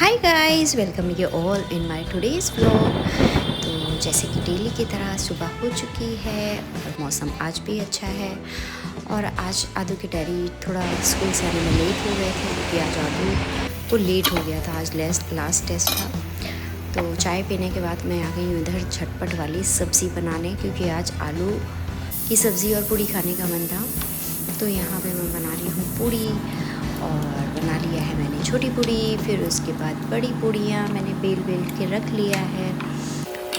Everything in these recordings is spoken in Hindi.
Hi guys, welcome you all in my today's vlog. तो जैसे कि डेली की तरह सुबह हो चुकी है और मौसम आज भी अच्छा है। और आज आदू की डैडी थोड़ा स्कूल से आने में लेट हो गए थे क्योंकि आज आदू को लेट हो गया था, आज लास्ट टेस्ट था। तो चाय पीने के बाद मैं आ गई हूँ इधर झटपट वाली सब्ज़ी बनाने, क्योंकि आज आलू की सब्ज़ी और पूड़ी खाने का मन था। तो यहाँ पे मैं बना रही हूँ पूड़ी, और बना लिया है मैंने छोटी पूड़ी, फिर उसके बाद बड़ी पूड़ियाँ मैंने बेल के रख लिया है।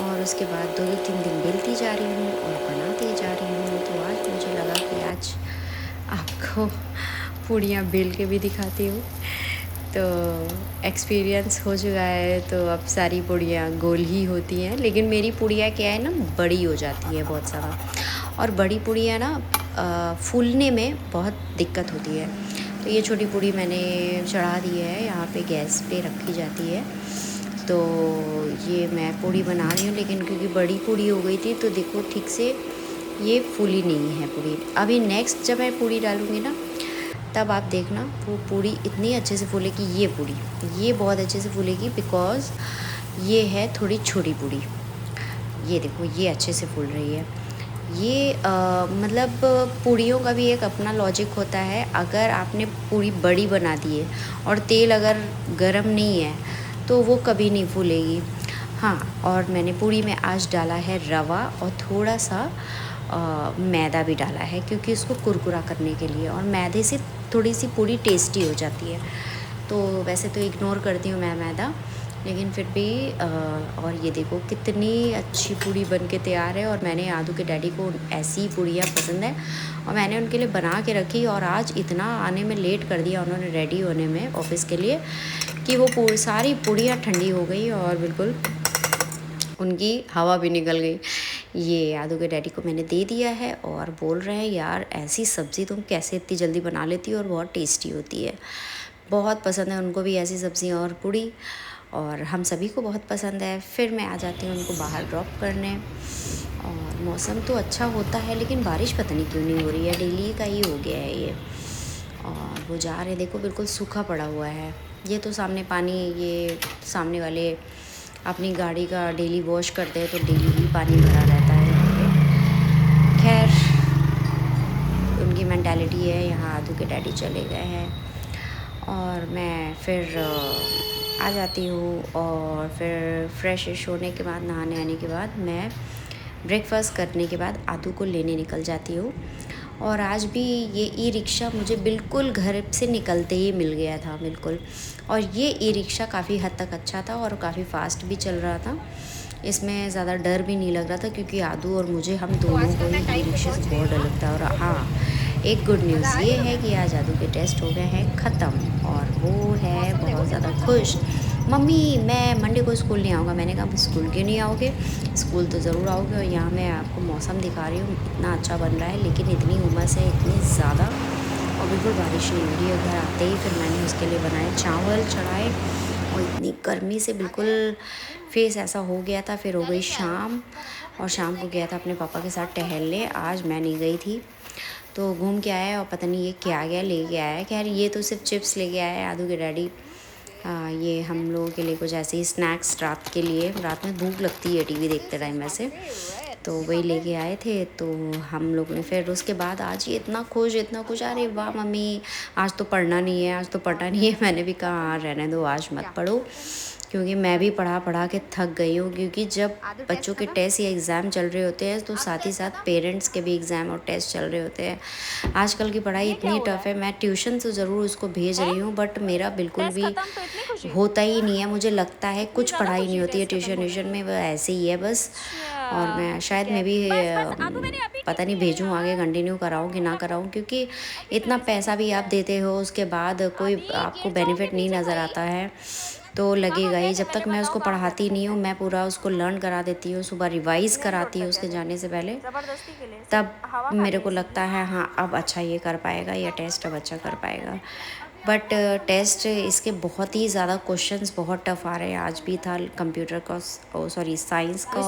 और उसके बाद 2-3 दिन बेलती जा रही हूँ और बनाती जा रही हूँ। तो आज मुझे लगा कि आज आपको पूड़ियाँ बेल के भी दिखाती हूँ। तो एक्सपीरियंस हो चुका है, तो अब सारी पूड़ियाँ गोल ही होती हैं, लेकिन मेरी पूड़ियाँ क्या है ना, बड़ी हो जाती है बहुत ज़्यादा। और बड़ी पूड़ियाँ ना फूलने में बहुत दिक्कत होती है। तो ये छोटी पूड़ी मैंने चढ़ा दी है, यहाँ पे गैस पे रखी जाती है। तो ये मैं पूड़ी बना रही हूँ, लेकिन क्योंकि बड़ी पूड़ी हो गई थी तो देखो ठीक से ये फूली नहीं है पूड़ी। अभी नेक्स्ट जब मैं पूड़ी डालूँगी ना, तब आप देखना वो पूड़ी इतनी अच्छे से फूलेगी। ये पूड़ी ये बहुत अच्छे से फूलेगी, बिकॉज़ ये है थोड़ी छोटी पूड़ी। ये देखो ये अच्छे से फूल रही है। ये मतलब पूड़ियों का भी एक अपना लॉजिक होता है। अगर आपने पूड़ी बड़ी बना दी है और तेल अगर गरम नहीं है तो वो कभी नहीं फूलेगी। हाँ, और मैंने पूड़ी में आज डाला है रवा और थोड़ा सा मैदा भी डाला है, क्योंकि उसको कुरकुरा करने के लिए। और मैदे से थोड़ी सी पूड़ी टेस्टी हो जाती है। तो वैसे तो इग्नोर करती हूँ मैं मैदा, लेकिन फिर भी और ये देखो कितनी अच्छी पूड़ी बन के तैयार है। और मैंने आदू के डैडी को ऐसी पूड़ियाँ पसंद है और मैंने उनके लिए बना के रखी। और आज इतना आने में लेट कर दिया उन्होंने रेडी होने में ऑफ़िस के लिए, कि वो सारी पूड़ियाँ ठंडी हो गई और बिल्कुल उनकी हवा भी निकल गई। ये आदू के डैडी को मैंने दे दिया है और बोल रहे हैं, यार ऐसी सब्ज़ी तुम कैसे इतनी जल्दी बना लेती हो, और बहुत टेस्टी होती है। बहुत पसंद है उनको भी ऐसी सब्ज़ी और पूड़ी, और हम सभी को बहुत पसंद है। फिर मैं आ जाती हूँ उनको बाहर ड्रॉप करने। और मौसम तो अच्छा होता है, लेकिन बारिश पता नहीं क्यों नहीं हो रही है, डेली का ही हो गया है ये। और वो जा रहे, देखो बिल्कुल सूखा पड़ा हुआ है। ये तो सामने पानी, ये सामने वाले अपनी गाड़ी का डेली वॉश करते हैं, तो डेली ही पानी भरा रहता है यहाँ पे। खैर, उनकी मेंटालिटी है। यहाँ आदू के डैडी चले गए हैं और मैं फिर आ जाती हूँ। और फिर फ्रेश होने के बाद, नहाने आने के बाद, मैं ब्रेकफास्ट करने के बाद आदू को लेने निकल जाती हूँ। और आज भी ये ई रिक्शा मुझे बिल्कुल घर से निकलते ही मिल गया था, बिल्कुल। और ये ई रिक्शा काफ़ी हद तक अच्छा था और काफ़ी फ़ास्ट भी चल रहा था। इसमें ज़्यादा डर भी नहीं लग रहा था, क्योंकि आदू और मुझे, हम दोनों को ही ई रिक्शे से बहुत डर लगता है। और हाँ, एक गुड न्यूज़ ये है कि आज आदू के टेस्ट हो गए हैं ख़त्म, और वो है बहुत ज़्यादा खुश। मम्मी, मैं मंडे को स्कूल नहीं आऊँगा। मैंने कहा स्कूल क्यों नहीं आओगे, स्कूल तो ज़रूर आओगे। और यहाँ मैं आपको मौसम दिखा रही हूँ, इतना अच्छा बन रहा है, लेकिन इतनी उमस है, इतनी ज़्यादा, और बिल्कुल बारिश नहीं हो रही है। घर आते ही फिर मैंने उसके लिए बनाए चावल चढ़ाए, और इतनी गर्मी से बिल्कुल फेस ऐसा हो गया था। फिर हो गई शाम, और शाम को गया था अपने पापा के साथ टहलने। आज मैं नहीं गई थी, तो घूम के आया, और पता नहीं ये क्या गया लेके आया। खैर, ये तो सिर्फ चिप्स लेके आया है आदू के डैडी। ये हम लोगों के लिए कुछ ऐसे ही स्नैक्स, रात के लिए, रात में भूख लगती है टीवी देखते टाइम वैसे, तो वही लेके आए थे। तो हम लोग ने फिर उसके बाद, आज ये इतना खुश, इतना खुश, अरे वाह मम्मी, आज तो पढ़ना नहीं है, आज तो पढ़ना नहीं है। मैंने भी कहा हाँ रहने दो, आज मत पढ़ो, क्योंकि मैं भी पढ़ा के थक गई हूँ। क्योंकि जब बच्चों के टेस्ट या एग्ज़ाम चल रहे होते हैं, तो साथ ही साथ पेरेंट्स के भी एग्ज़ाम और टेस्ट चल रहे होते हैं। आजकल की पढ़ाई इतनी टफ़ है। मैं ट्यूशन तो ज़रूर उसको भेज रही हूँ, बट मेरा बिल्कुल भी होता ही नहीं है। मुझे लगता है कुछ पढ़ाई नहीं होती है ट्यूशन में, वो ऐसे ही है बस। और मैं शायद मैं भी पता नहीं भेजूँ आगे, कंटिन्यू कराऊँ कि ना कराऊँ, क्योंकि इतना पैसा भी आप देते हो, उसके बाद कोई आपको बेनिफिट नहीं नज़र आता है, तो लगेगा ही। जब तक मैं उसको पढ़ाती नहीं हूँ, मैं पूरा उसको लर्न करा देती हूँ, सुबह रिवाइज़ कराती हूँ उसके जाने से पहले, तब मेरे को लगता है हाँ अब अच्छा ये कर पाएगा, या टेस्ट अब अच्छा कर पाएगा। बट टेस्ट इसके बहुत ही ज़्यादा क्वेश्चंस बहुत टफ़ आ रहे हैं। आज भी था कंप्यूटर का, सॉरी साइंस का,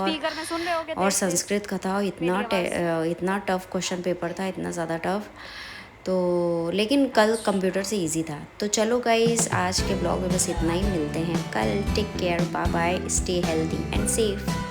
और संस्कृत का था। इतना टफ़ क्वेश्चन पेपर था, इतना ज़्यादा टफ़। तो लेकिन कल कंप्यूटर से इजी था। तो चलो गाइस, आज के ब्लॉग में बस इतना ही। मिलते हैं कल। Take care, bye bye, stay healthy and safe.